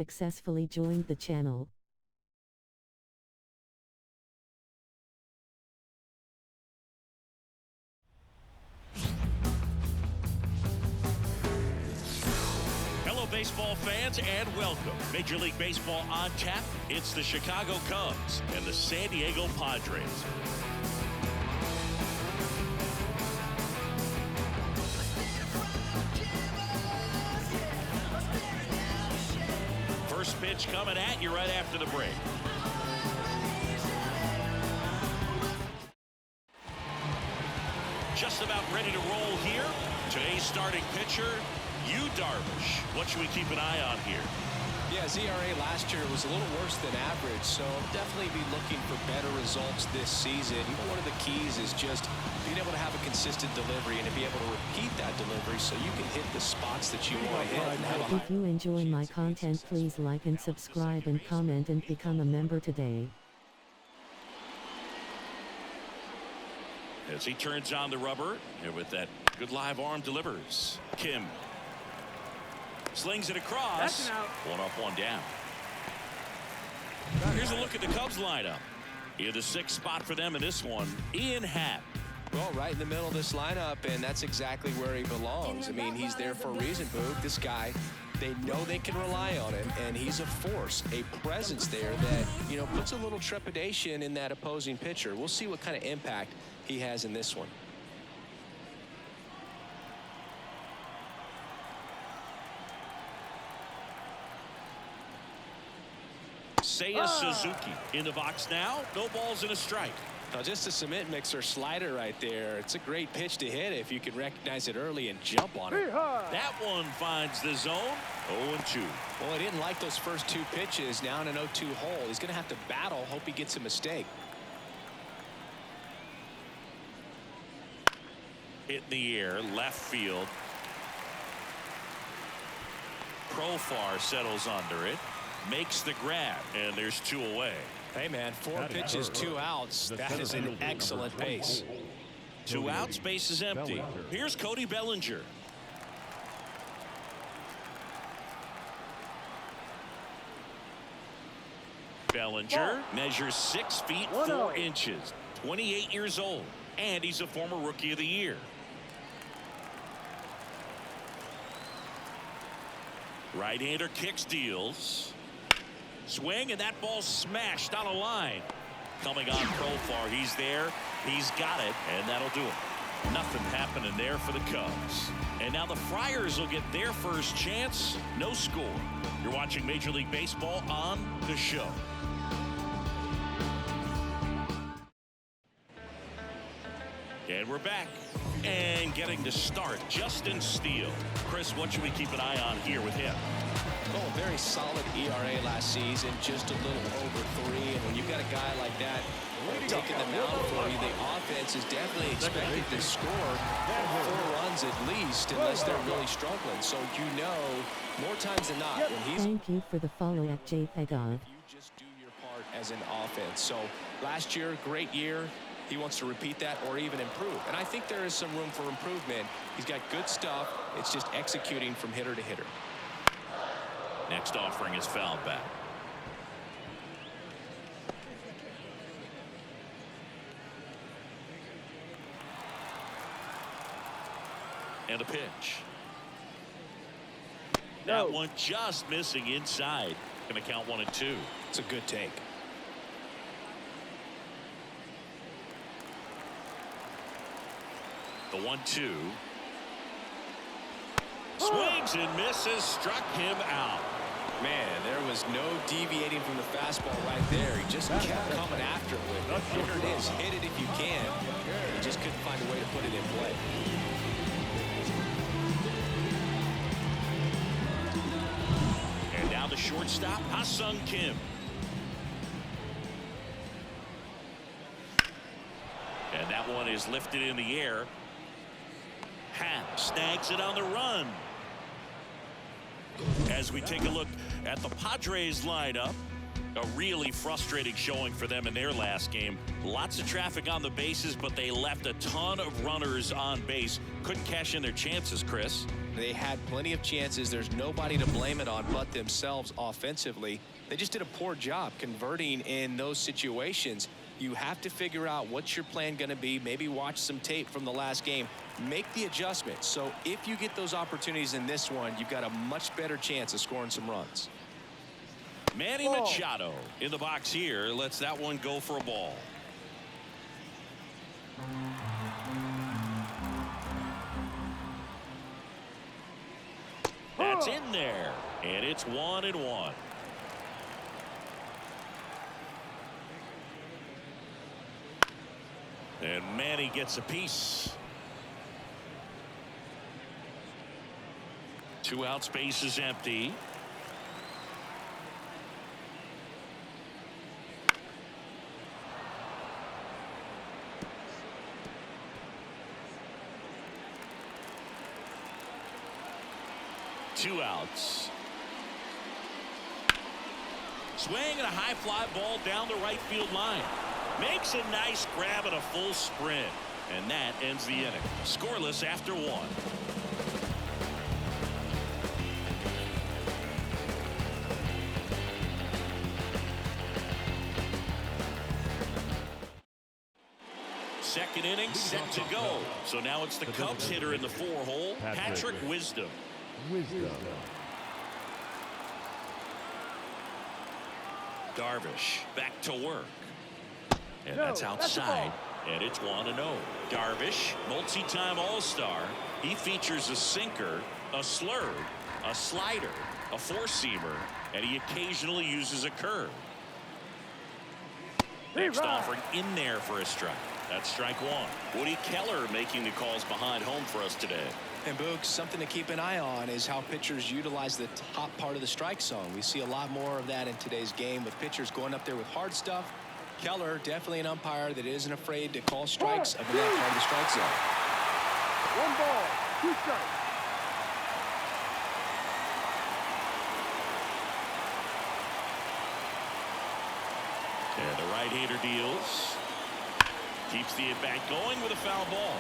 successfully joined the channel. Hello, baseball fans, and welcome. Major League Baseball on tap. It's the Chicago Cubs and the San Diego Padres. First pitch coming at you right after the break. Just about ready to roll here. Today's starting pitcher, Yu Darvish. What should we keep an eye on here? Yeah, his ERA last year was a little worse than average, so definitely be looking for better results this season. One of the keys is just being able to have a consistent delivery and to be able to repeat that delivery so you can hit the spots that you want to hit. And have If you enjoy my content, please like and subscribe and comment and become a member today. As he turns on the rubber, and with that good live arm delivers. Kim slings it across. That's an out. One up, one down. Here's a look at the Cubs lineup. In the sixth spot for them in this one, Ian Happ. Well, right in the middle of this lineup, and that's exactly where he belongs. I mean, he's there for a reason, Boog. This guy, they know they can rely on him, and he's a force, a presence there that, you know, puts a little trepidation in that opposing pitcher. We'll see what kind of impact he has in this one. Seiya Suzuki in the box now. No balls and a strike. Now, just a cement mixer slider right there. It's a great pitch to hit if you can recognize it early and jump on it. That one finds the zone. 0-2. Well, he didn't like those first two pitches. Now in an 0-2 hole. He's going to have to battle. Hope he gets a mistake. Hit in the air, left field. Profar settles under it. Makes the grab, and there's two away. Hey, man, 4 pitches, 2 outs. That is an excellent pace. 2 outs, base is empty. Here's Cody Bellinger. Bellinger measures 6 feet 4 inches, 28 years old, and he's a former Rookie of the Year. Right-hander kicks, deals. Swing, and that ball smashed on a line. Coming on Profar, he's there, he's got it, and that'll do it. Nothing happening there for the Cubs. And now the Friars will get their first chance. No score. You're watching Major League Baseball on The Show. And we're back. And getting to start, Justin Steele. Chris, what should we keep an eye on here with him? Oh, very solid ERA last season, just a little over 3. And when you've got a guy like that taking the mound for you, the offense is definitely expected to score 4 runs at least, unless they're really struggling. So you know, more times than not, when he's... Thank you for the follow at JPEGOV. You just do your part as an offense. So last year, great year. He wants to repeat that or even improve. And I think there is some room for improvement. He's got good stuff. It's just executing from hitter to hitter. Next offering is fouled back. And a pitch. That one just missing inside. Going to count 1 and 2. It's a good take. The 1-2. Swings and misses. Struck him out. Man, there was no deviating from the fastball right there. He just kept coming after it with it. Here it is. Hit it if you can. He just couldn't find a way to put it in play. And now the shortstop, Ha-Sung Kim. And that one is lifted in the air. Happ snags it on the run. As we take a look at the Padres lineup, A really frustrating showing for them in their last game. Lots of traffic on the bases, but they left a ton of runners on base. Couldn't cash in their chances, Chris. They had plenty of chances. There's nobody to blame it on but themselves offensively. They just did a poor job converting in those situations. You have to figure out what's your plan going to be. Maybe watch some tape from the last game. Make the adjustment. So if you get those opportunities in this one, you've got a much better chance of scoring some runs. Manny Machado in the box here lets that one go for a ball. That's in there, and it's 1-1. And Manny gets a piece. 2 out, space is empty. Two outs. Swing and a high fly ball down the right field line. Makes a nice grab and a full sprint. And that ends the inning. Scoreless after 1. Second inning set to go. So now it's the Cubs hitter in the 4-hole, Patrick Wisdom. Darvish back to work. And that's outside. And it's 1-0. Darvish, multi-time All-Star. He features a sinker, a slurve, a slider, a four-seamer, and he occasionally uses a curve. Next offering in there for a strike. That's strike 1. Woody Keller making the calls behind home for us today. And Boog, something to keep an eye on is how pitchers utilize the top part of the strike zone. We see a lot more of that in today's game with pitchers going up there with hard stuff. Keller, definitely an umpire that isn't afraid to call strikes up in that part of the strike zone. 1 ball, 2 strikes. And the right-hander deals. Keeps the at-bat going with a foul ball.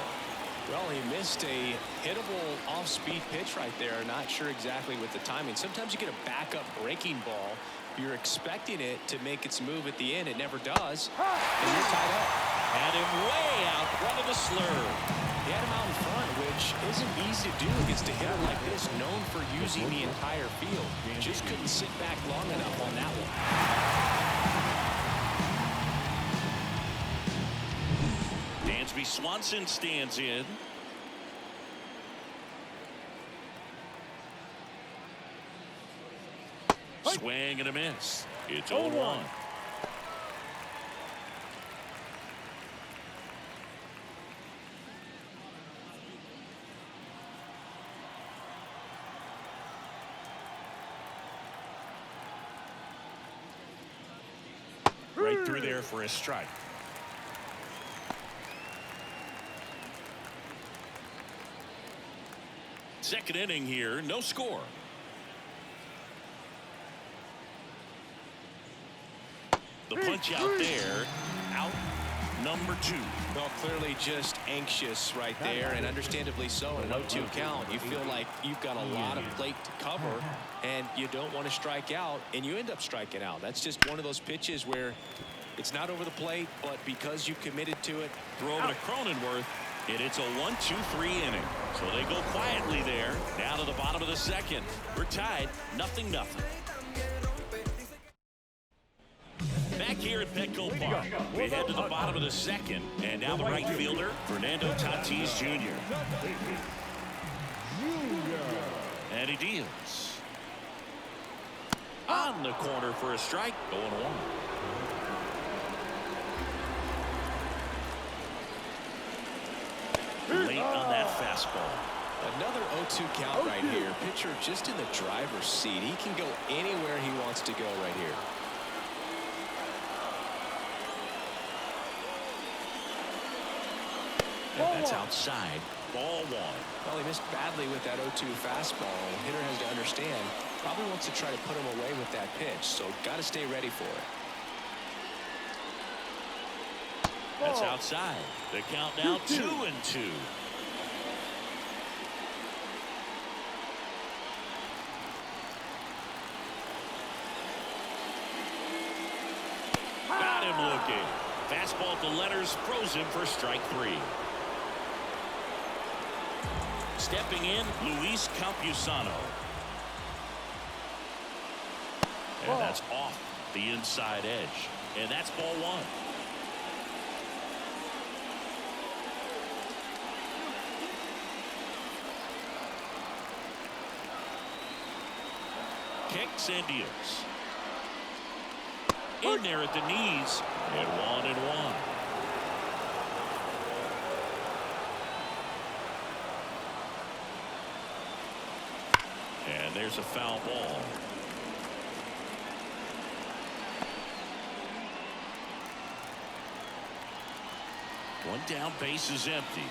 Well, he missed a hittable off-speed pitch right there. Not sure exactly with the timing. Sometimes you get a backup breaking ball. You're expecting it to make its move at the end. It never does. And you're tied up. Had him way out front of the slurve. He had him out in front, which isn't easy to do against a hitter like this, known for using the entire field. Just couldn't sit back long enough on that one. Dansby Swanson stands in. Swing and a miss. It's 0-1. Right through there for a strike. Second inning here, no score. The punch out there, out number 2. Well, clearly just anxious right there, and understandably so. In an 0-2 count, you feel like you've got a lot of plate to cover, and you don't want to strike out, and you end up striking out. That's just one of those pitches where it's not over the plate, but because you committed to it. Throw over to Cronenworth, and it's a 1-2-3 inning. So they go quietly there, down to the bottom of the second. We're tied, 0-0. Back here at Petco Park, we head to the bottom of the second, and now the right fielder, Fernando Tatis Jr. And he deals. On the corner for a strike, 0-1. Late on that fastball. Another 0-2 count right here. Pitcher just in the driver's seat. He can go anywhere he wants to go right here. And that's outside. Ball 1. Well, he missed badly with that 0-2 fastball. The hitter has to understand Probably wants to try to put him away with that pitch, so got to stay ready for it. That's outside. The count now 2-2. Got him looking. Fastball at the letters, throws him for strike 3. Stepping in, Luis Campusano. And that's off the inside edge. And that's ball 1. Kicks and deals. In there at the knees, and 1-1. And there's a foul ball. One down, base is empty.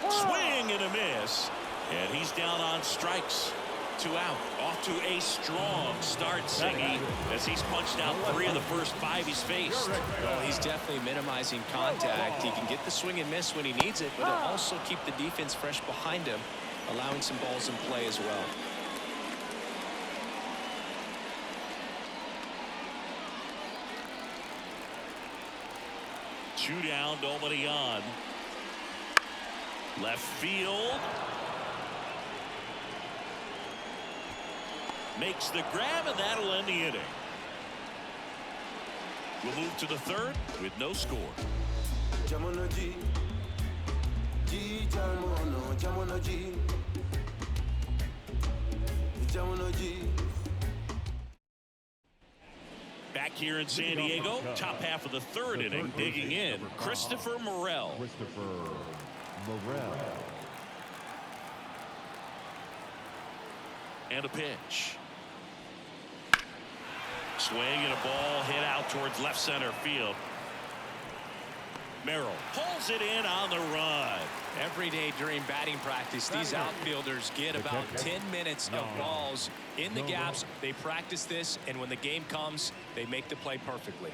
Swing and a miss, and he's down on strikes. 2 out. Off to a strong start, Siggy, as he's punched out 3 of the first 5 he's faced. Well, he's definitely minimizing contact. He can get the swing and miss when he needs it, but he'll also keep the defense fresh behind him, allowing some balls in play as well. Two down, nobody on. Left field. Makes the grab, and that'll end the inning. We'll move to the 3rd with no score. Back here in San Diego, top half of the 3rd inning, digging in, Christopher Morel. And a pitch. Swing and a ball hit out towards left center field. Merrill pulls it in on the run. Every day during batting practice, these outfielders get about 10 minutes of balls in the gaps. They practice this, and when the game comes, they make the play perfectly.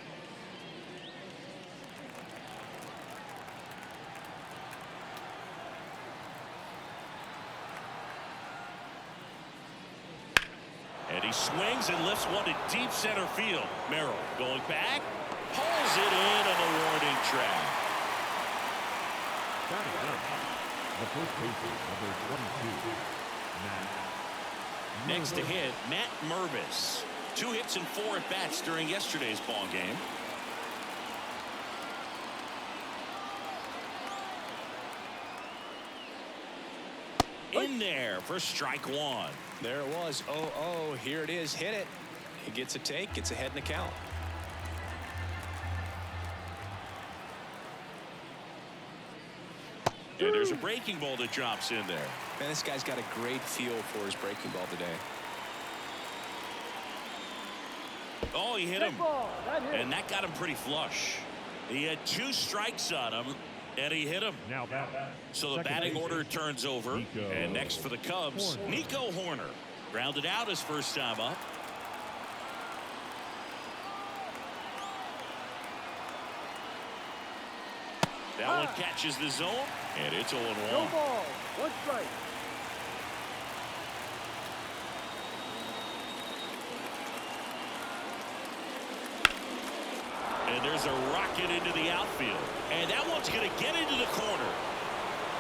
And he swings and lifts one to deep center field. Merrill going back, pulls it in on the warning track. The first baseman, number 22, Matt. Next to hit, Matt Mervis. 2 hits and 4 at bats during yesterday's ball game. In there for strike 1. There it was. 0-0. Here it is. Hit it. He gets a take. Gets ahead in the count. And there's a breaking ball that drops in there. Man, this guy's got a great feel for his breaking ball today. Oh, he hit him. And that got him pretty flush. He had 2 strikes on him, and he hit him. Now back. So the batting order turns over. And next for the Cubs, Nico Horner. Grounded out his first time up. That one catches the zone, and it's 0-1. No ball. 1 strike. And there's a rocket into the outfield. And that one's going to get into the corner.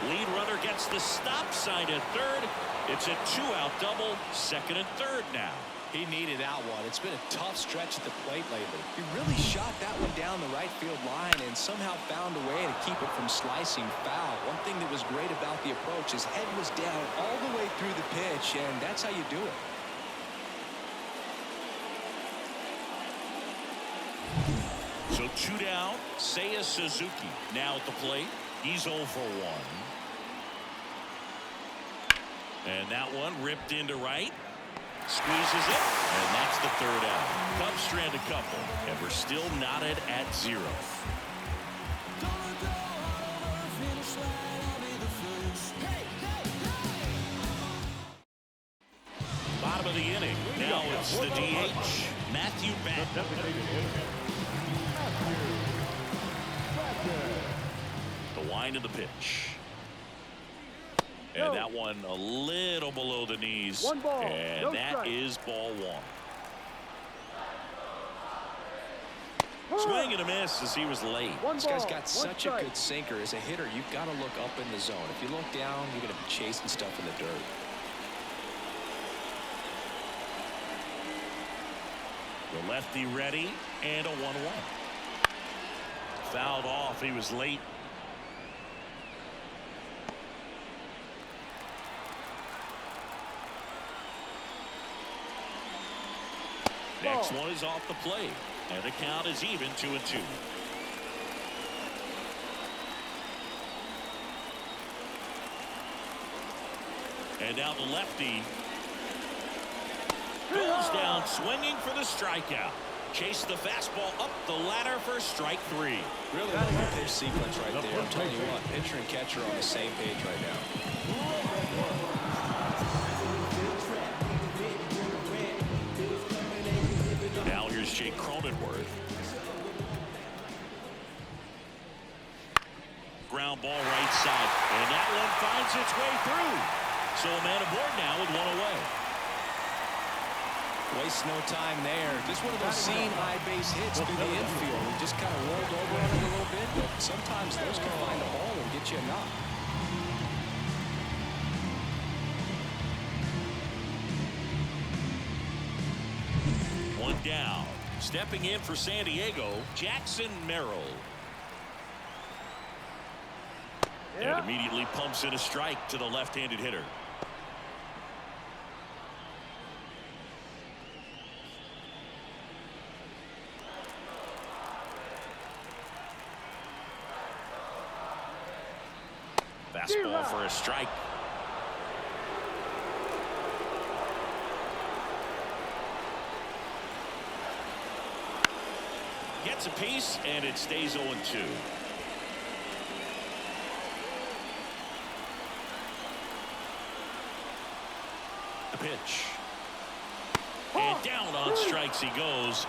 Lead runner gets the stop sign at 3rd. It's a 2-out double, 2nd and 3rd now. He needed that one. It's been a tough stretch at the plate lately. He really shot that one down the right field line and somehow found a way to keep it from slicing foul. One thing that was great about the approach, his head was down all the way through the pitch, and that's how you do it. So 2 down, Seiya Suzuki now at the plate. He's 0 for 1. And that one ripped into right. Squeezes it, and that's the 3rd out. Cubs strand a couple, and we're still knotted at 0. Bottom of It's the DH, Matthew The Batten. designated hitter, The wind of the pitch. And that one a little below the knees. One ball, And no that strike. is ball one. Swing and a miss as he was late. This guy's got such a good sinker. As a hitter, you've got to look up in the zone. If you look down, you're going to be chasing stuff in the dirt. The lefty ready, and a 1-1. Fouled off. He was late. Next one is off the plate, and the count is even 2-2. And now the lefty goes down swinging for the strikeout. Chase the fastball up the ladder for strike 3. Really good pitch sequence right there. I'm telling you what, pitcher and catcher are on the same page right now. Now here's Jake Cronenworth. Ground ball right side, and that one finds its way through. So a man aboard now with one away. Waste no time there. Just one of those seeing high base hits through the infield. He just kind of rolled over on it a little bit, but sometimes those can find a ball and get you a knock. One down. Stepping in for San Diego, Jackson Merrill. And immediately pumps in a strike to the left-handed hitter. Fastball for a strike. Gets a piece, and it stays 0-2. The pitch. And down on strikes he goes.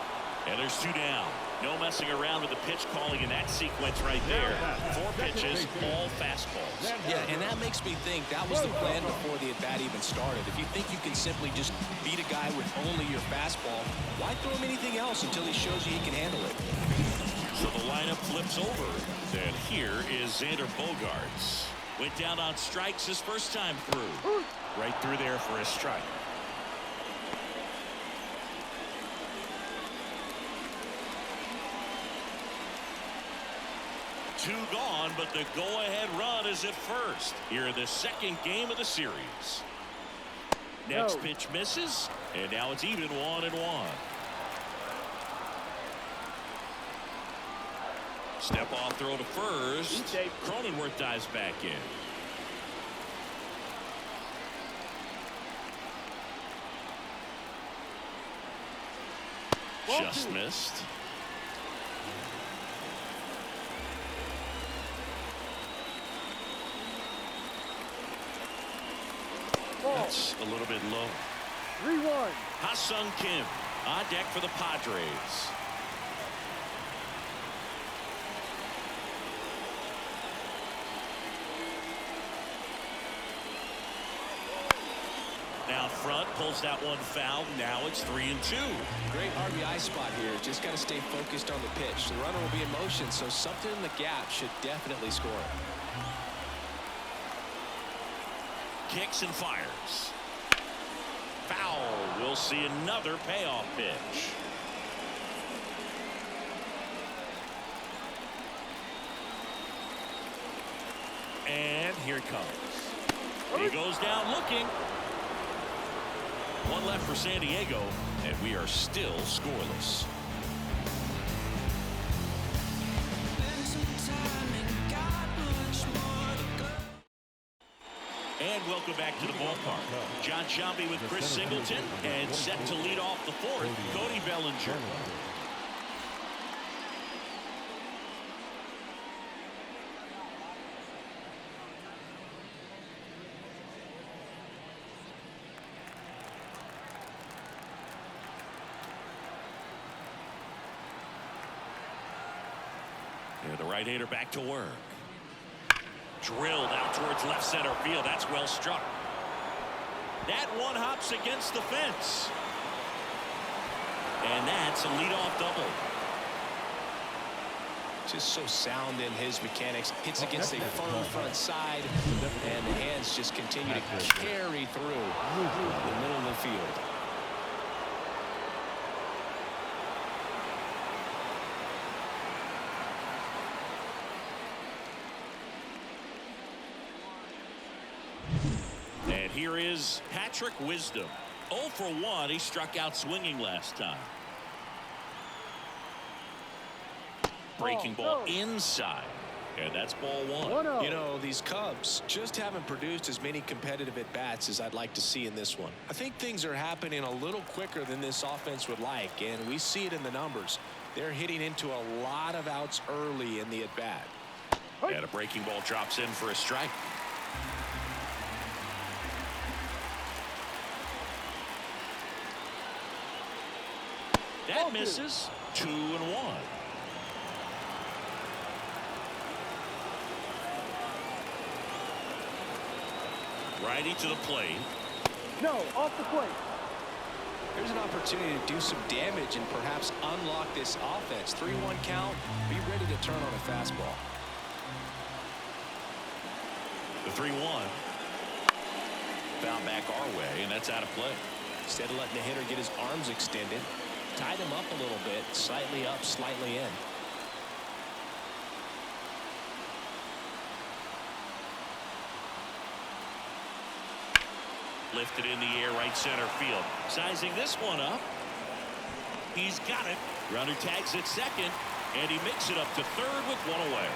And there's 2 down. No messing around with the pitch calling in that sequence right there. 4 pitches, all fastballs. Yeah, and that makes me think that was the plan before the at-bat even started. If you think you can simply just beat a guy with only your fastball, why throw him anything else until he shows you he can handle it? So the lineup flips over. And here is Xander Bogaerts. Went down on strikes his first time through. Right through there for a strike. Two gone, but the go-ahead run is at first. Here in the second game of the series. Next pitch misses, and now it's even 1-1. Step off throw to first. Cronenworth dives back in. Just missed. That's a little bit low. 3-1. Ha-Sung Kim on deck for the Padres. Now front, pulls that one foul. Now it's 3-2. Great RBI spot here. Just got to stay focused on the pitch. The runner will be in motion, so something in the gap should definitely score. Kicks and fires. Foul. We'll see another payoff pitch. And here it comes. He goes down looking. One left for San Diego, and we are still scoreless. And welcome back to the ballpark. John Sciambi with Chris Singleton, and set to lead off the fourth, Cody Bellinger. And the right-hander back to work. Drilled out towards left center field. That's well struck. That one hops against the fence. And that's a leadoff double. Just so sound in his mechanics. Hits against a firm front side, and the hands just continue to carry through the middle of the field. And here is Patrick Wisdom. 0 for 1. He struck out swinging last time. Breaking ball inside. And that's ball 1. You know, these Cubs just haven't produced as many competitive at-bats as I'd like to see in this one. I think things are happening a little quicker than this offense would like, and we see it in the numbers. They're hitting into a lot of outs early in the at-bat. And a breaking ball drops in for a strike. That misses. 2-1. Righty to the plate. No, off the plate. There's an opportunity to do some damage and perhaps unlock this offense. 3-1 count. Be ready to turn on a fastball. The 3-1. Found back our way, and that's out of play. Instead of letting the hitter get his arms extended, tied him up a little bit, slightly up, slightly in. Lifted in the air, right center field. Sizing this one up. He's got it. Runner tags at second, and he makes it up to third with one away.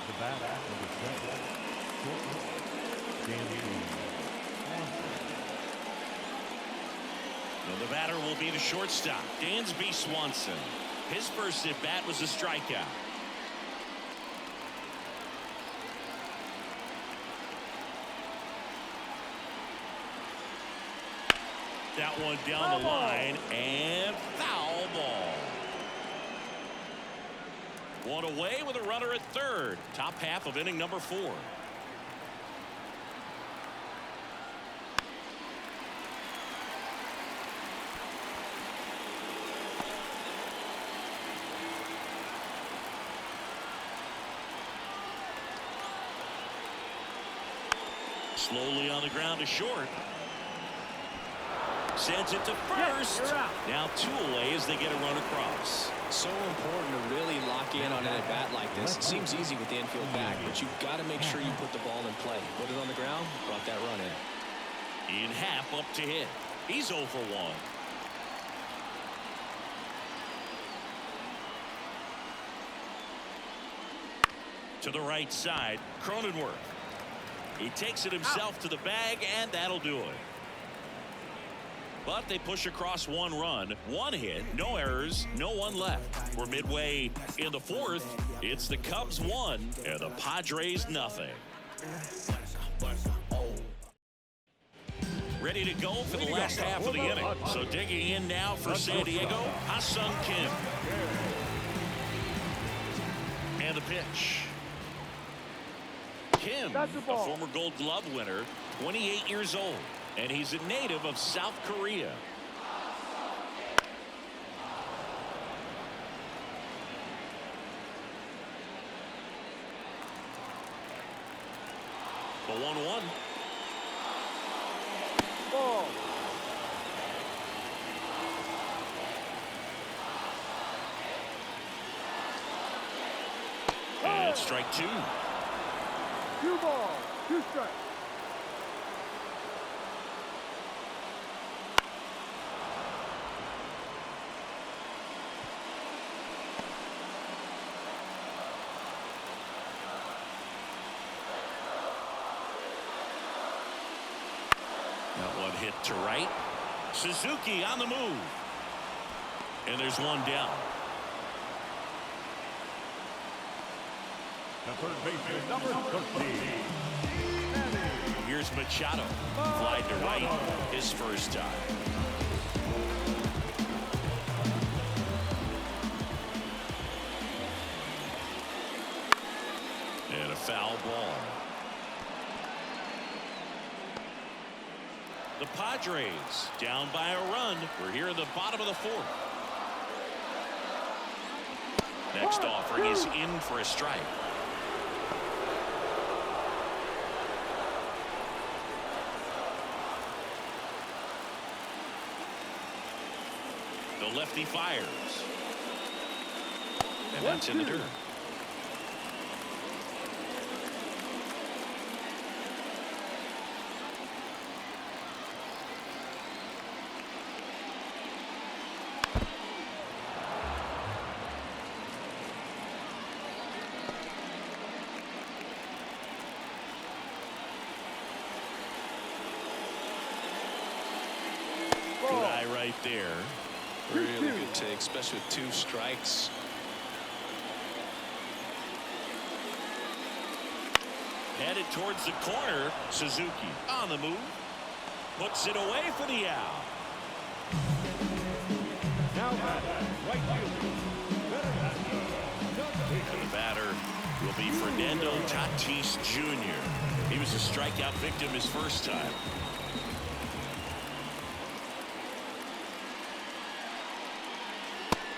The bat number 7. And the batter will be the shortstop, Dansby Swanson. His first at bat was a strikeout. That one down the line, and foul ball. One away with a runner at third. Top half of inning number 4. Slowly on the ground to short. Sends it to first. Now 2 away as they get a run across. So important to really lock in on an at-bat like this. It seems easy with the infield back, but you've got to make sure you put the ball in play. Put it on the ground, brought that run in. In half up to hit. He's 0 for 1. To the right side, Cronenworth. He takes it himself to the bag, and that'll do it. But they push across 1 run, 1 hit, no errors, no one left. We're midway in the 4th. It's the Cubs 1 and the Padres nothing. Ready to go for the last half of the inning. So digging in now for San Diego, Ha-Sung Kim. And the pitch. Kim, a former Gold Glove winner, 28 years old. And he's a native of South Korea. The 1-1. Ball. And strike 2. 2 balls, 2 strikes. That one hit to right. Suzuki on the move. And there's 1 down. The third baseman, number 13. Here's Machado. Fly to right. His first time. The Padres down by a run. We're here in the bottom of the fourth. Next offering is in for a strike. The lefty fires. And that's in the dirt. Good eye right there. Really good take, especially with 2 strikes. Headed towards the corner. Suzuki on the move. Puts it away for the out. Now right field. And the batter will be Fernando Tatis Jr. He was a strikeout victim his first time.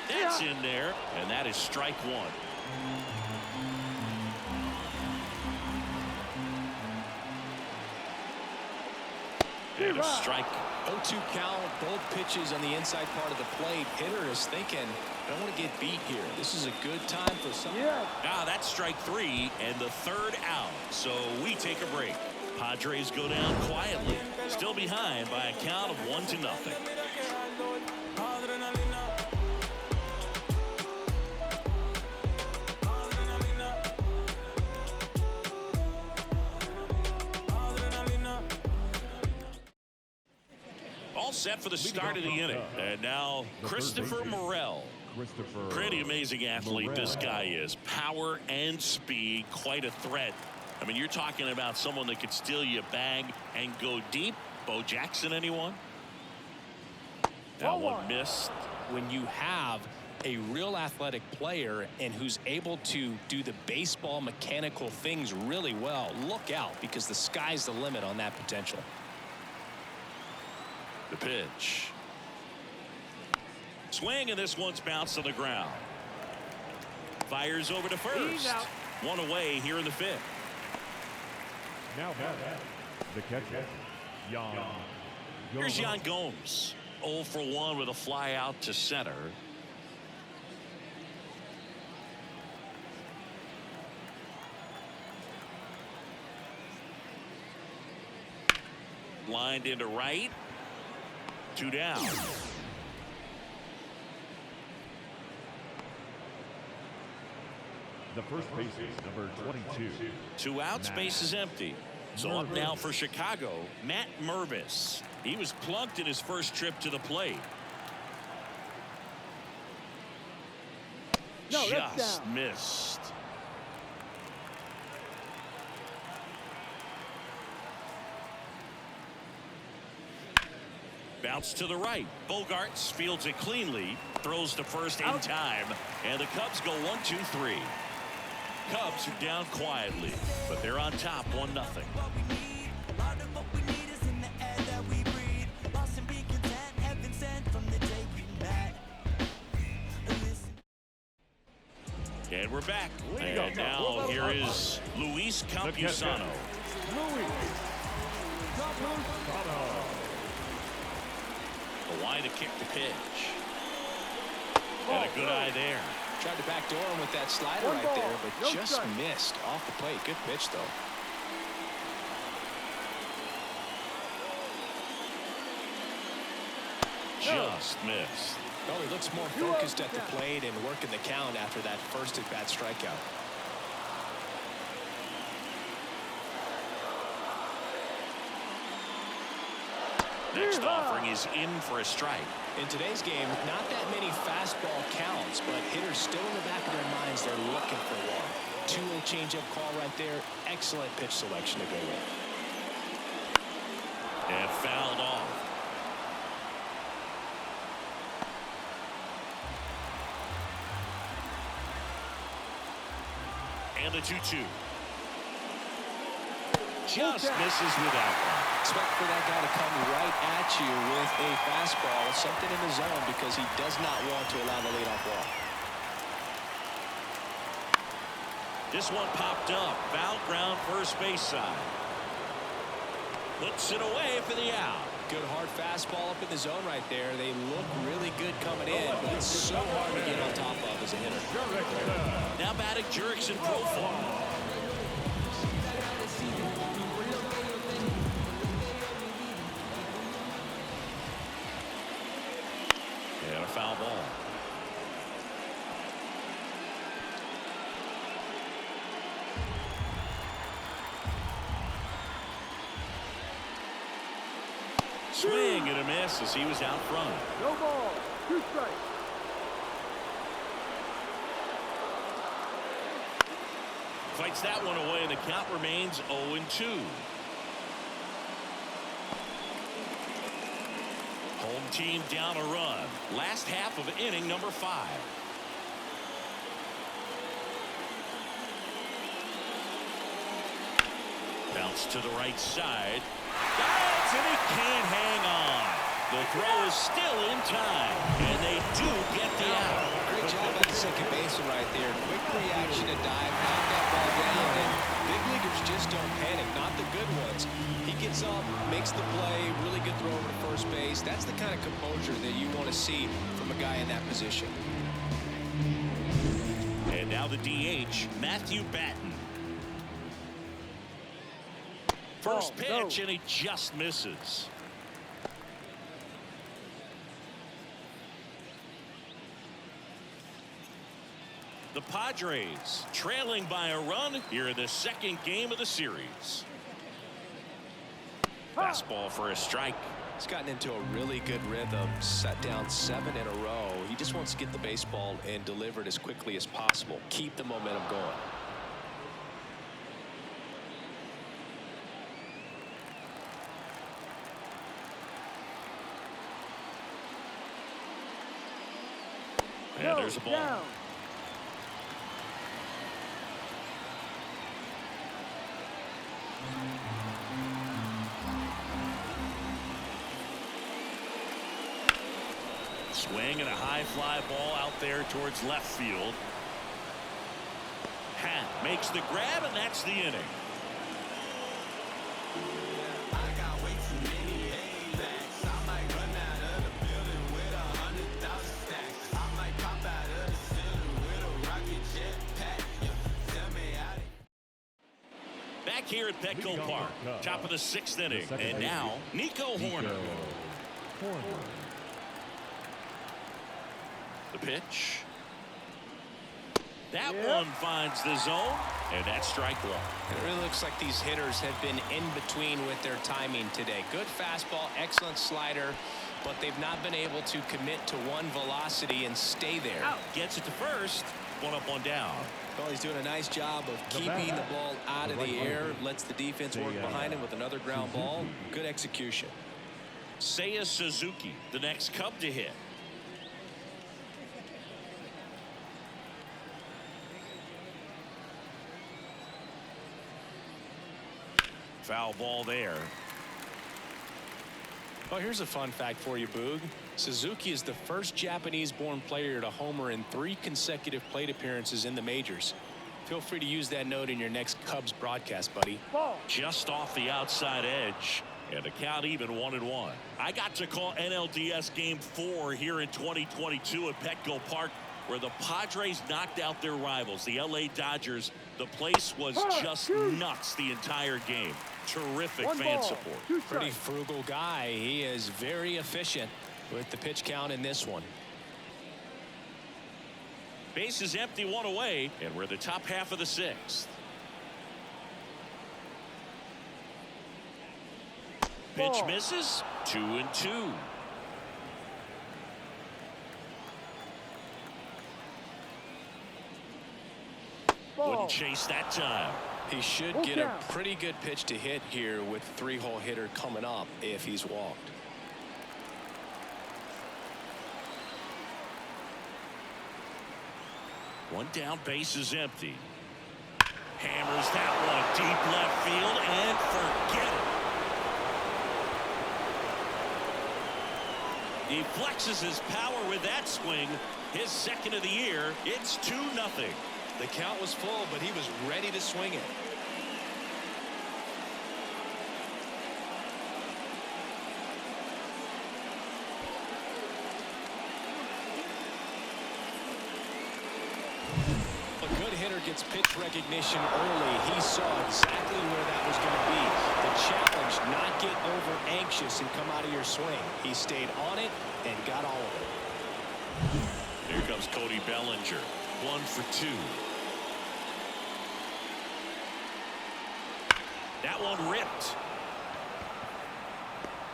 That's in there, and that is strike 1. And a strike. 0-2 count, both pitches on the inside part of the plate. Hitter is thinking, I don't want to get beat here. This is a good time for some. Ah, that's strike 3 and the third out. So we take a break. Padres go down quietly, still behind by a count of 1-0. All set for the start of the inning. And now Christopher Morel. Pretty amazing athlete this guy is. Power and speed, quite a threat. I mean, you're talking about someone that could steal you a bag and go deep. Bo Jackson, anyone? That one missed. When you have a real athletic player and who's able to do the baseball mechanical things really well, look out, because the sky's the limit on that potential. The pitch. Swing, and this one's bounced on the ground. Fires over to first. One away here in the 5th. Now the catcher, Yan. Here's Yan Gomes. 0 for 1 with a fly out to center. Lined into right. 2 down. The first base is number 22. 2 outs, base is empty. So up now for Chicago, Matt Mervis. He was plunked in his first trip to the plate. Just missed. Bounce to the right. Bogarts fields it cleanly. Throws to first in time. And the Cubs go 1-2-3. Cubs are down quietly, but they're on top 1-0. And we're back. And now here is Luis Campusano. Why to kick the pitch. And a good eye there. Tried to backdoor him with that slider right there, but just missed off the plate. Good pitch, though. Just missed. Well, he looks more focused at the plate and working the count after that first at-bat strikeout. Next offering is in for a strike. In today's game, not that many fastball counts, but hitters still in the back of their minds, they're looking for one. 2-0 changeup call right there. Excellent pitch selection to go with. And fouled off. And the 2-2. Just misses with that one. expect for that guy to come right at you with a fastball, something in the zone, because he does not want to allow the leadoff walk. This one popped up. Foul ground, first base side. Puts it away for the out. Good hard fastball up in the zone right there. They look really good coming in, but it's so hard to get on top of as a hitter. Now batting Jurickson profile. And a foul ball. Swing and a miss as he was out front. No ball. 2 strikes. Fights that one away, and the count remains 0-2. Home team down a run. Last half of inning number 5. Bounce to the right side. Dives, and he can't hang on. The throw is still in time, and they do get the out. Great job on the second baseman right there. Quick reaction to dive, knock that ball down, and big leaguers just don't panic, not the good ones. He gets up, makes the play, really good throw over to first base. That's the kind of composure that you want to see from a guy in that position. And now the DH, Matthew Batten. First pitch, and he just misses. The Padres trailing by a run here in the second game of the series. Fastball for a strike. He's gotten into a really good rhythm, set down 7 in a row. He just wants to get the baseball and deliver it as quickly as possible. Keep the momentum going. And there's a ball. Down. Swing and a high fly ball out there towards left field. Hat makes the grab, and that's the inning. Back here at Petco Park, top of the 6th inning, and now Nico Horner. The pitch. That one finds the zone, and that's strike one. It really looks like these hitters have been in between with their timing today. Good fastball, excellent slider, but they've not been able to commit to one velocity and stay there. Out. Gets it to first. One up, one down. Well, he's doing a nice job of keeping the ball out of the air, lets the defense work behind him with another ground ball. Good execution. Seiya Suzuki, the next Cub to hit. Foul ball there. Well, here's a fun fact for you, Boog. Suzuki is the first Japanese-born player to homer in 3 consecutive plate appearances in the majors. Feel free to use that note in your next Cubs broadcast, buddy. Ball. Just off the outside edge, and the count even 1-1. I got to call NLDS Game 4 here in 2022 at Petco Park, where the Padres knocked out their rivals, the LA Dodgers. The place was just nuts the entire game. Terrific fan support. Pretty frugal guy. He is very efficient with the pitch count in this one. Base is empty, 1 away, and we're the top half of the 6th. Pitch misses. 2-2. Wouldn't chase that time. He should get a pretty good pitch to hit here with 3-hole hitter coming up if he's walked. One down, base is empty. Hammers that one deep left field, and forget it. He flexes his power with that swing. His second of the year. It's 2-0. The count was full, but he was ready to swing it. A good hitter gets pitch recognition early. He saw exactly where that was going to be. The challenge, not get over anxious and come out of your swing. He stayed on it and got all of it. Here comes Cody Bellinger. 1 for 2. That one ripped.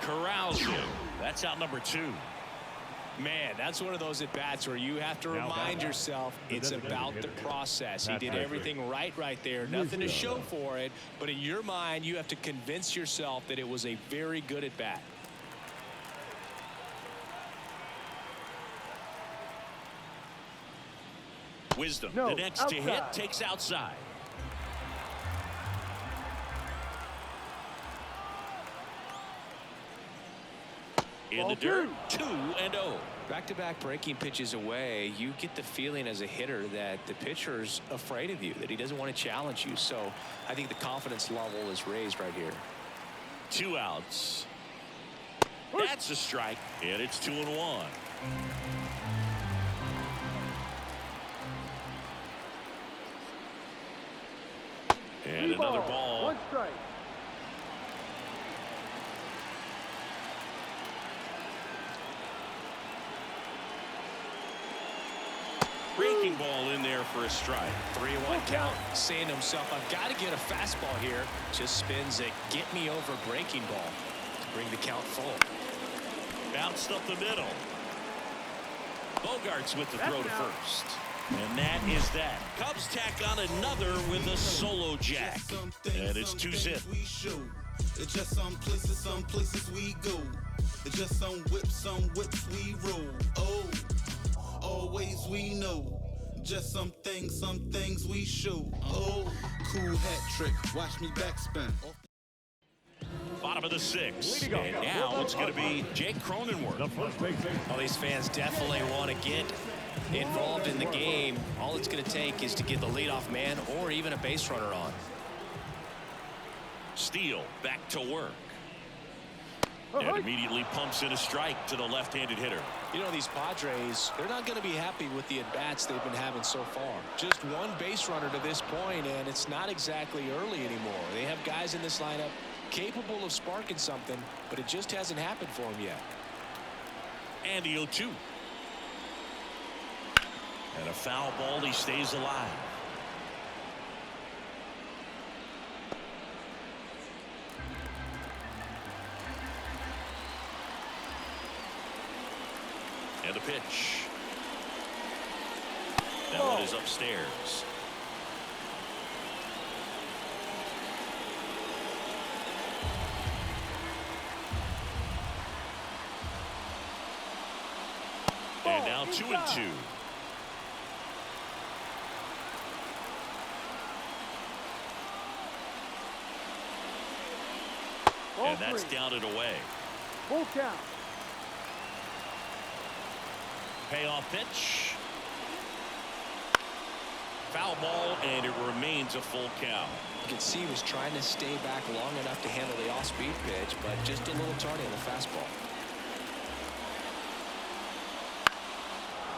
Corrals him. That's out number 2. Man, that's one of those at-bats where you have to remind yourself it's about the process. He did everything right there. Nothing to show for it, but in your mind, you have to convince yourself that it was a very good at-bat. Wisdom, No, the next to hit, outside. takes outside. In the dirt, 2-0. Back-to-back breaking pitches away, you get the feeling as a hitter that the pitcher's afraid of you, that he doesn't want to challenge you. So I think the confidence level is raised right here. 2 outs. That's a strike, and it's 2-1. And another ball. 1 strike. Breaking ball in there for a strike. 3-1 count, saying to himself, I've got to get a fastball here. Just spins a get me over breaking ball to bring the count full. Bounced up the middle. Bogarts with the throw to first. And that is that. Cubs tack on another with a solo jack. And it's 2-zip. It's just some places we go. It's just some whips we roll. Oh, always we know. Just some things we show. Oh, cool hat trick. Watch me backspin. Bottom of the 6th. And now it's going to be Jake Cronenworth. All these fans definitely want to get involved in the game. All it's going to take is to get the leadoff man or even a base runner on. Steele back to work. And immediately pumps in a strike to the left-handed hitter. You know, these Padres, they're not going to be happy with the at-bats they've been having so far. Just one base runner to this point, and it's not exactly early anymore. They have guys in this lineup capable of sparking something, but it just hasn't happened for them yet. And the 0-2. And a foul ball, he stays alive. And the pitch. That one is upstairs. And now 2-2. And that's down and away. Full count. Payoff pitch. Foul ball, and it remains a full count. You can see he was trying to stay back long enough to handle the off-speed pitch, but just a little tardy on the fastball.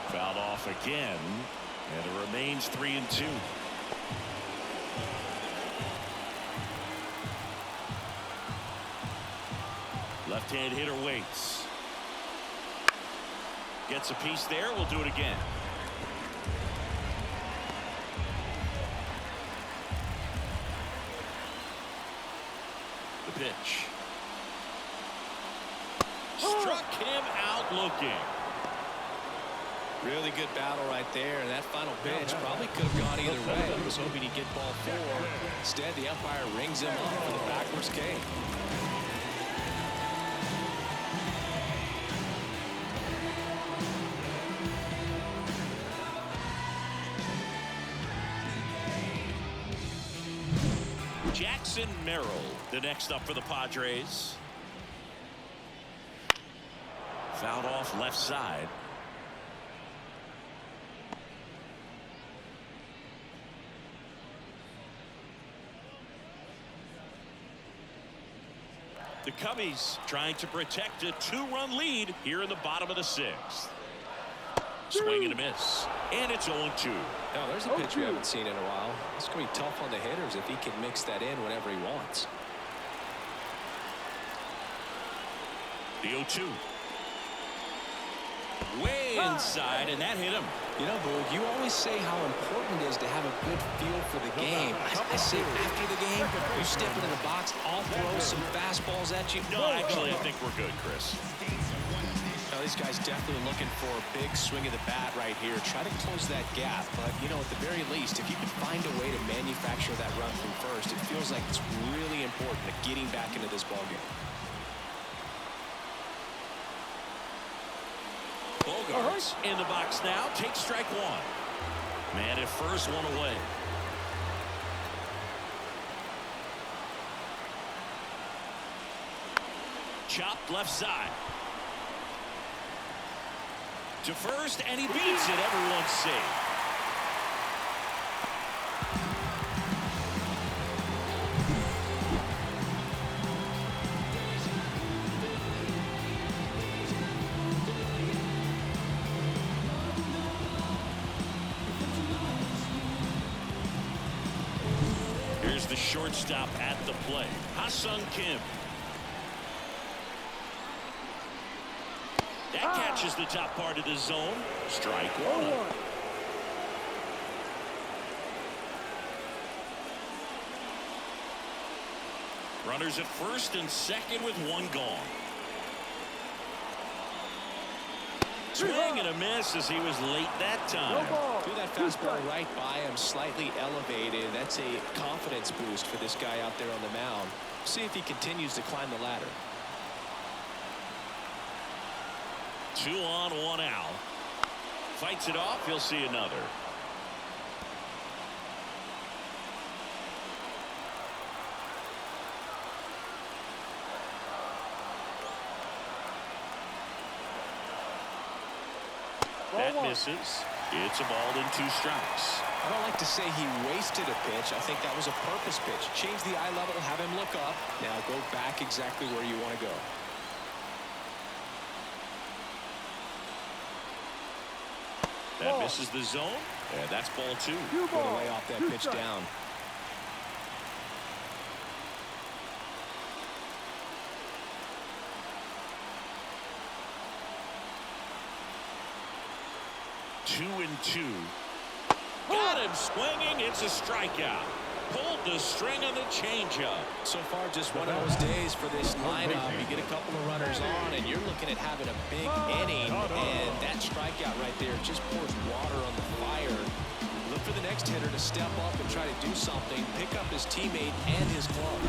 Fouled off again, and it remains 3-2. Left-hand hitter waits. Gets a piece there. We'll do it again. The pitch. Struck him out looking. Really good battle right there, and that final pitch probably could have gone either way. He was hoping he'd get ball 4. Instead, the umpire rings him up for the backwards K. Jackson Merrill, the next up for the Padres. Fouled off left side. The Cubbies trying to protect a 2-run lead here in the bottom of the 6th. Swing and a miss. And it's 0-2. Now, there's a pitch we haven't seen in a while. It's going to be tough on the hitters if he can mix that in whenever he wants. The 0-2. Way inside, and that hit him. You know, Boog, you always say how important it is to have a good feel for the game. I say after the game, you step into the box, I'll throw some fastballs at you. No, actually, I think we're good, Chris. Now, these guys definitely looking for a big swing of the bat right here. Try to close that gap, but, you know, at the very least, if you can find a way to manufacture that run from first, it feels like it's really important to getting back into this ballgame. Bogarts in the box now. Takes strike 1. Man at first, 1 away. Chopped left side. To first, and he beats it. Everyone's safe. Here's the shortstop at the plate, Ha-Sung Kim. That catches the top part of the zone. Strike 1. Runners at first and second with 1 gone. Swing and a miss as he was late that time. Threw that fastball right by him, slightly elevated. That's a confidence boost for this guy out there on the mound. See if he continues to climb the ladder. 2 on, 1 out. Fights it off. He'll see another. That misses. It's a ball and 2 strikes. I don't like to say he wasted a pitch. I think that was a purpose pitch. Change the eye level, have him look up. Now go back exactly where you want to go. That misses the zone, and that's ball 2. Put away off that pitch down. Two and 2. Got him swinging. It's a strikeout. Pulled the string on the changeup. So far, just one of those days for this lineup. You get a couple of runners on, and you're looking at having a big inning. And that strikeout right there just pours water on the fire. Look for the next hitter to step up and try to do something, pick up his teammate and his glove.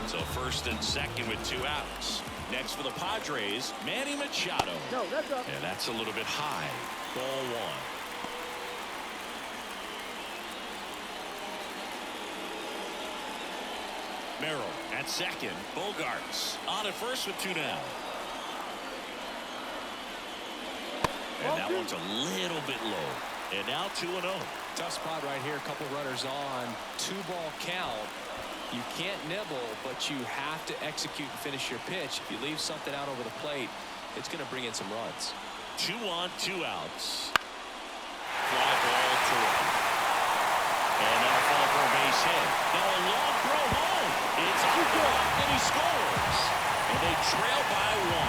So first and second with 2 outs. Next for the Padres, Manny Machado. No, that's up. And that's a little bit high. Ball 1. Merrill at second. Bogarts on at first with 2 down. And that one's a little bit low. And now 2-0. Tough spot right here. A couple runners on. 2-ball count. You can't nibble, but you have to execute and finish your pitch. If you leave something out over the plate, it's going to bring in some runs. 2 on, 2 outs. Fly ball to right. And that'll fall for a base hit. Now a long throw home. It's a walk, and he scores. And they trail by 1.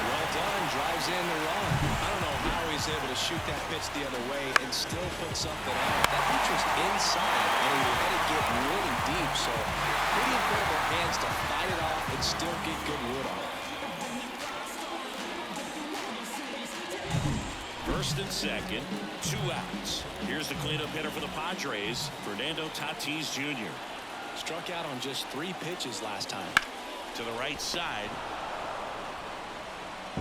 Well done. Drives in the run. I don't know how he's able to shoot that pitch the other way and still put something out. That pitch was inside, and he let it get really deep. So pretty incredible hands to fight it off and still get good wood on it. First and second, 2 outs. Here's the cleanup hitter for the Padres, Fernando Tatis Jr. Struck out on just 3 pitches last time. To the right side.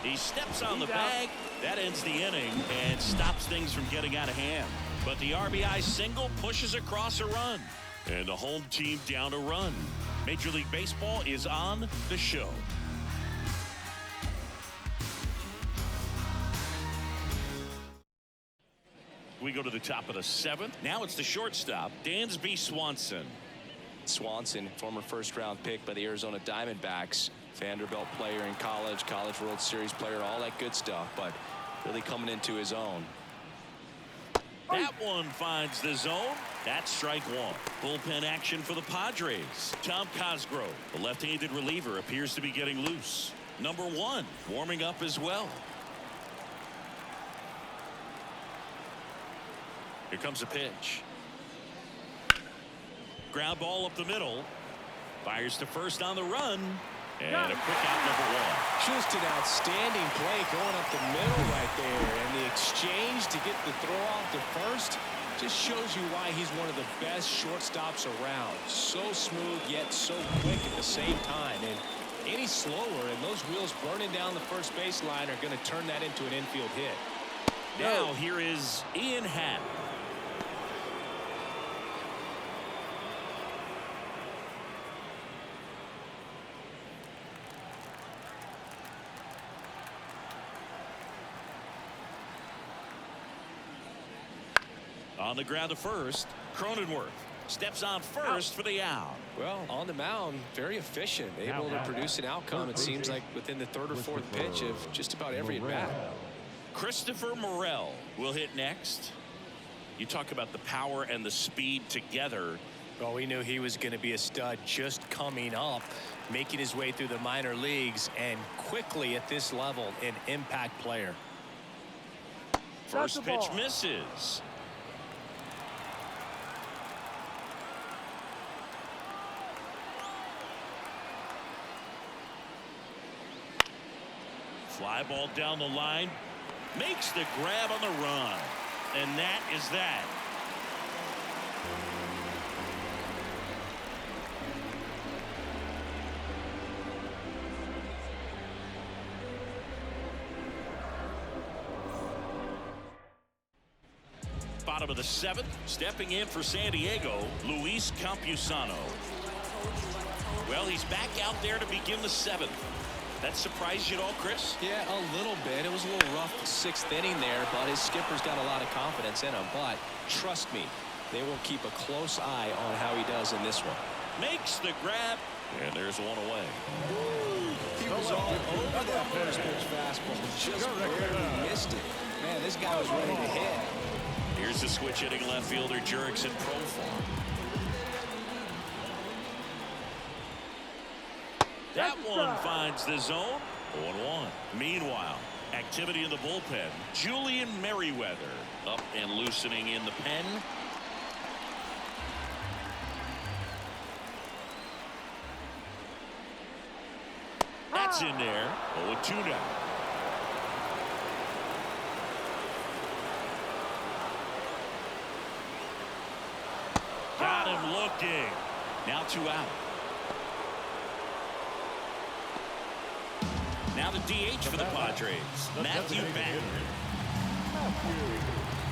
He steps on the bag. That ends the inning and stops things from getting out of hand. But the RBI single pushes across a run. And the home team down a run. Major League Baseball is on the show. We go to the top of the 7th. Now it's the shortstop, Dansby Swanson. Swanson, former first-round pick by the Arizona Diamondbacks. Vanderbilt player in college, College World Series player, all that good stuff, but really coming into his own. That one finds the zone. That's strike 1. Bullpen action for the Padres. Tom Cosgrove, the left-handed reliever, appears to be getting loose. Number 1 warming up as well. Here comes a pitch. Ground ball up the middle. Fires to first on the run. And a quick out, number 1. Just an outstanding play going up the middle right there. And the exchange to get the throw off to first just shows you why he's one of the best shortstops around. So smooth, yet so quick at the same time. And any slower, and those wheels burning down the first baseline are going to turn that into an infield hit. Now here is Ian Happ. On the ground to first, Cronenworth steps on first for the out. Well, on the mound, very efficient, able to produce an outcome, it seems like, within the 3rd or 4th pitch of just about every at-bat. Christopher Morel will hit next. You talk about the power and the speed together. Well, we knew he was going to be a stud just coming up, making his way through the minor leagues, and quickly at this level, an impact player. First pitch misses. Fly ball down the line. Makes the grab on the run. And that is that. Bottom of the 7th. Stepping in for San Diego, Luis Campusano. Well, he's back out there to begin the 7th. That surprised you at all, Chris? Yeah, a little bit. It was a little rough 6th inning there, but his skipper's got a lot of confidence in him. But trust me, they will keep a close eye on how he does in this one. Makes the grab, and there's one away. He was all over that first pitch fastball, just barely missed it. Man, this guy was ready to hit. Here's the switch hitting left fielder Jurickson Profar. That one finds the zone. 0-1. Meanwhile, activity in the bullpen. Julian Merriweather up and loosening in the pen. That's in there. 0-2 now. Got him looking. Now 2 out. Now the DH for the Padres, Matthew Batten.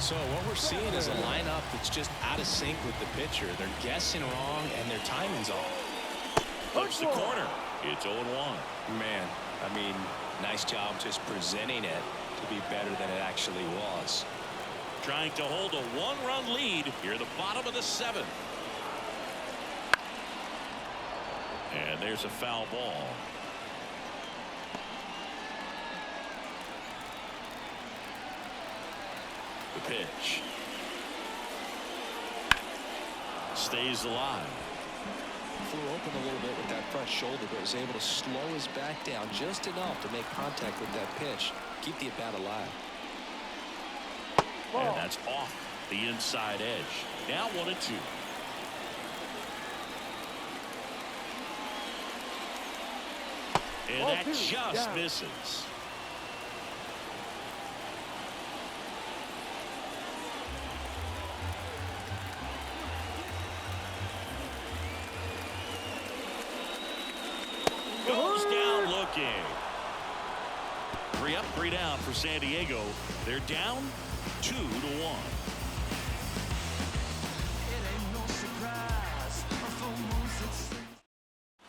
So what we're seeing is a lineup that's just out of sync with the pitcher. They're guessing wrong, and their timing's off. Flips the corner. It's 0-1. Man, I mean, nice job just presenting it to be better than it actually was. Trying to hold a 1-run lead here at the bottom of the 7th. And there's a foul ball. The pitch. Stays alive. Flew open a little bit with that front shoulder, but was able to slow his back down just enough to make contact with that pitch. Keep the at-bat alive. And that's off the inside edge. Now 1-2. And that just misses. Goes down looking. 3 up, 3 down for San Diego. They're down 2-1.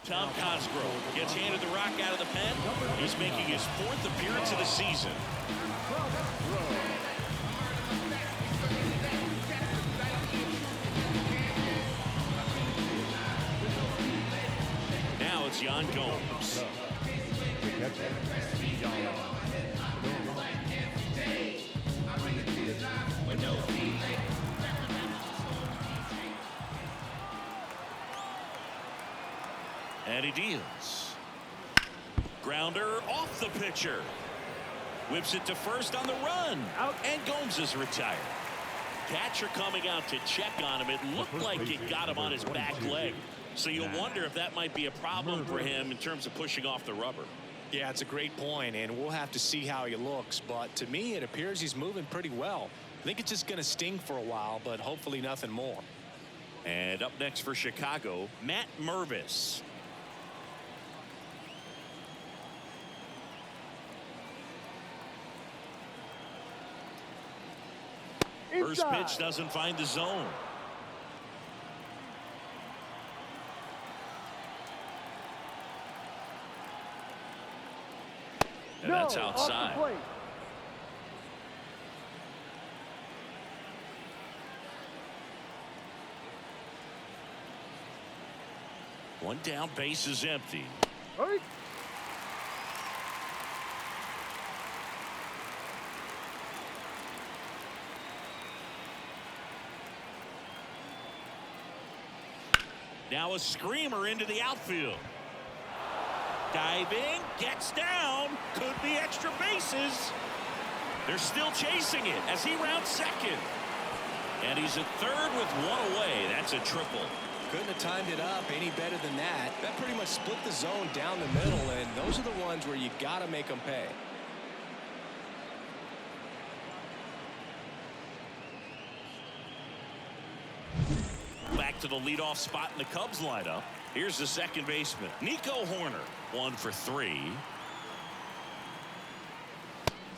Tom Cosgrove gets handed the rock out of the pen. He's making his 4th appearance of the season. on Gomes. The catcher, John. And he deals. Grounder off the pitcher. Whips it to first on the run. Out. And Gomes is retired. Catcher coming out to check on him. It looked like it got him on his back leg. So you wonder if that might be a problem for him in terms of pushing off the rubber. Yeah, it's a great point, and we'll have to see how he looks. But to me, it appears he's moving pretty well. I think it's just going to sting for a while, but hopefully nothing more. And up next for Chicago, Matt Mervis. First pitch doesn't find the zone. And that's outside. One down, base is empty. Right. Now a screamer into the outfield. Diving, gets down, could be extra bases. They're still chasing it as he rounds second. And he's at third with one away. That's a triple. Couldn't have timed it up any better than that. That pretty much split the zone down the middle, and those are the ones where you got to make them pay. Back to the leadoff spot in the Cubs lineup. Here's the second baseman, Nico Horner, 1 for 3.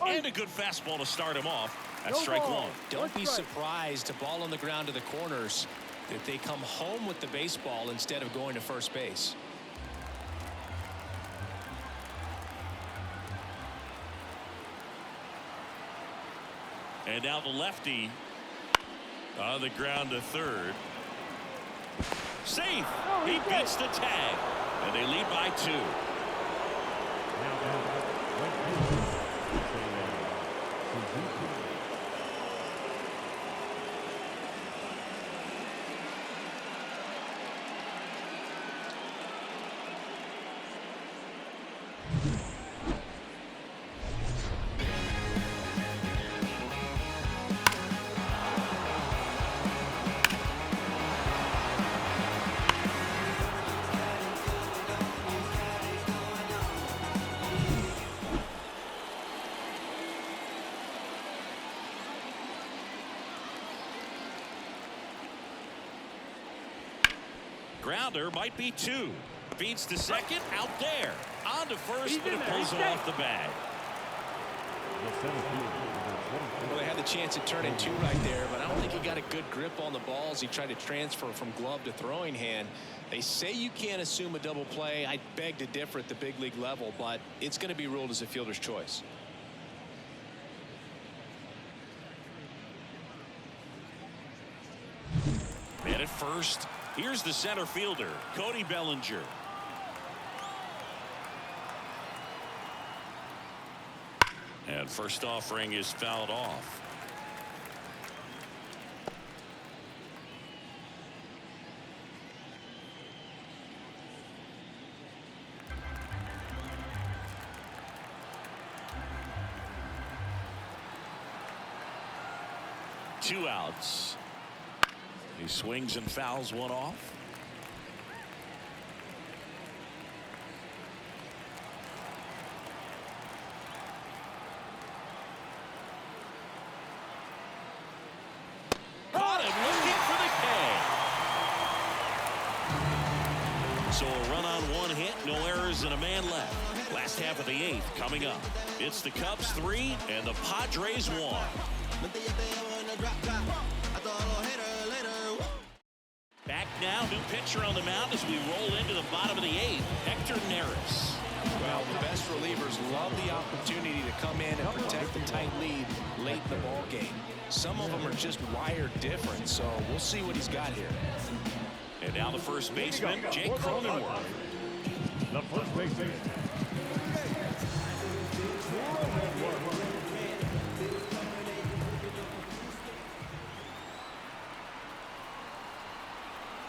And a good fastball to start him off. That's strike one. Don't be surprised, a ball on the ground to the corners, that they come home with the baseball instead of going to first base. And now the lefty on the ground to third. Safe. He beats the tag. And they lead by 2. Grounder might be 2. Feeds to second, out there. On to first, but it pulls him off the bag. Well, they had the chance at turning 2 right there, but I don't think he got a good grip on the ball as he tried to transfer from glove to throwing hand. They say you can't assume a double play. I beg to differ at the big league level, but it's going to be ruled as a fielder's choice. And at first, here's the center fielder, Cody Bellinger. And first offering is fouled off. Two outs. He swings and fouls one off. Caught him looking for the K. So a run on one hit, no errors, and a man left. Last half of the 8th coming up. It's the Cubs 3 and the Padres 1. Back now, new pitcher on the mound as we roll into the bottom of the 8th, Hector Neris. Well, the best relievers love the opportunity to come in and protect the tight lead late in the ball game. Some of them are just wired different, so we'll see what he's got here. And now the first baseman, Jake Cronenworth. The first baseman.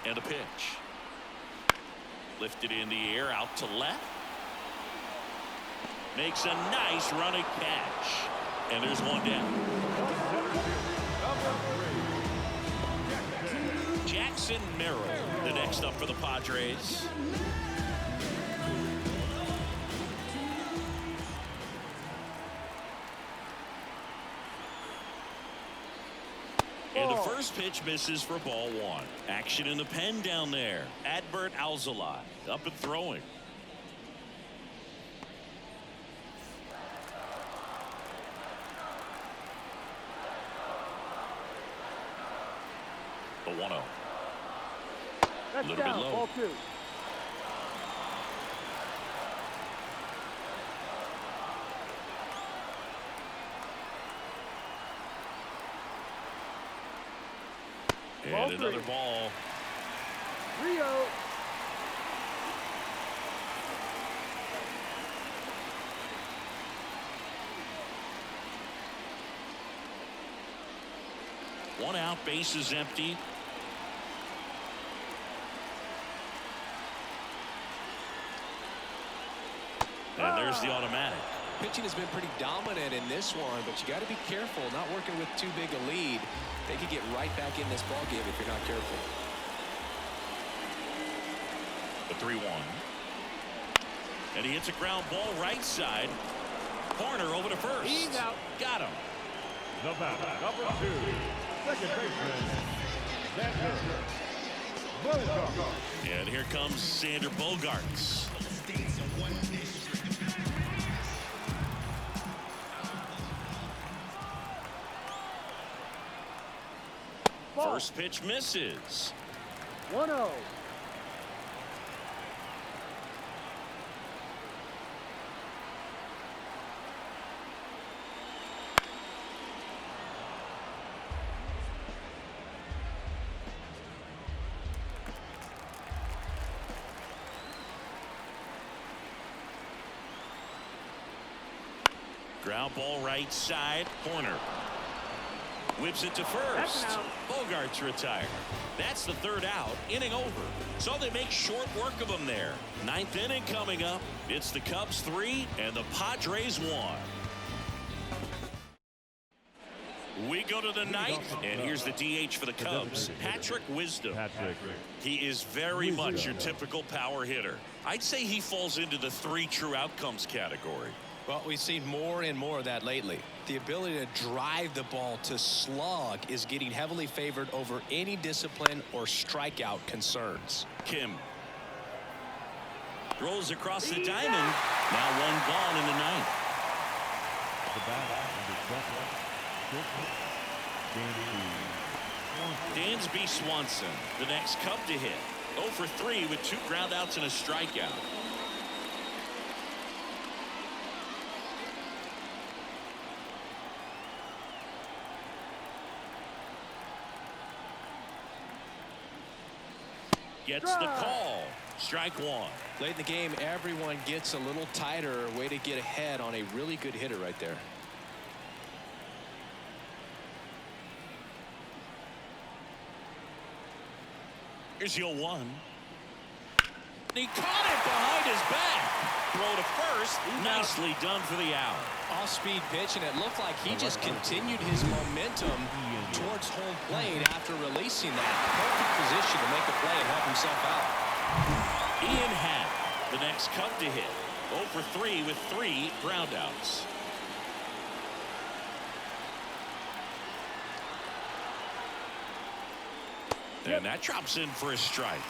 And a pitch. Lifted in the air out to left. Makes a nice running catch. And there's one down. Jackson Merrill, the next up for the Padres. And the first pitch misses for ball one. Action in the pen down there. Adbert Alzolay up and throwing. The 1-0. That's A little bit down. low. Ball 2. And Ball another 3. ball. Rio. One out, bases empty. And there's the automatic. Pitching has been pretty dominant in this one, but you got to be careful. Not working with too big a lead. They could get right back in this ball game if you're not careful. The 3-1. And he hits a ground ball right side. Corner over to first. He's out. Got him. The batter, number 2, second baseman, Xander Bogaerts. And here comes Xander Bogaerts. Ball. First pitch misses. 1-0. Ground ball right side. Corner. Whips it to first. That's an out. Bogaerts retired. That's the third out. Inning over. So they make short work of him there. Ninth inning coming up. It's the Cubs 3 and the Padres 1. We go to the ninth, and here's the DH for the Cubs, Patrick Wisdom. He is very much your typical power hitter. I'd say he falls into the 3 true outcomes category. Well, we've seen more and more of that lately. The ability to drive the ball to slug is getting heavily favored over any discipline or strikeout concerns. Kim rolls across the diamond. Now one gone in the ninth. The batter, number 7, Dansby Swanson, the next Cub to hit. 0 for 3 with 2 groundouts and a strikeout. Gets the call. Strike 1. Late in the game, everyone gets a little tighter. Way to get ahead on a really good hitter right there. Here's the 0-1. He caught it behind his back. Throw to first. Nicely done for the out. Off-speed pitch, and it looked like he just continued his momentum towards home plate after releasing that. Perfect position to make a play and help himself out. Ian Happ, the next Cub to hit. 0 for 3 with 3 groundouts. And that drops in for a strike.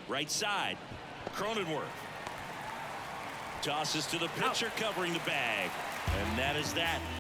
Right side. Cronenworth tosses to the pitcher covering the bag. And that is that.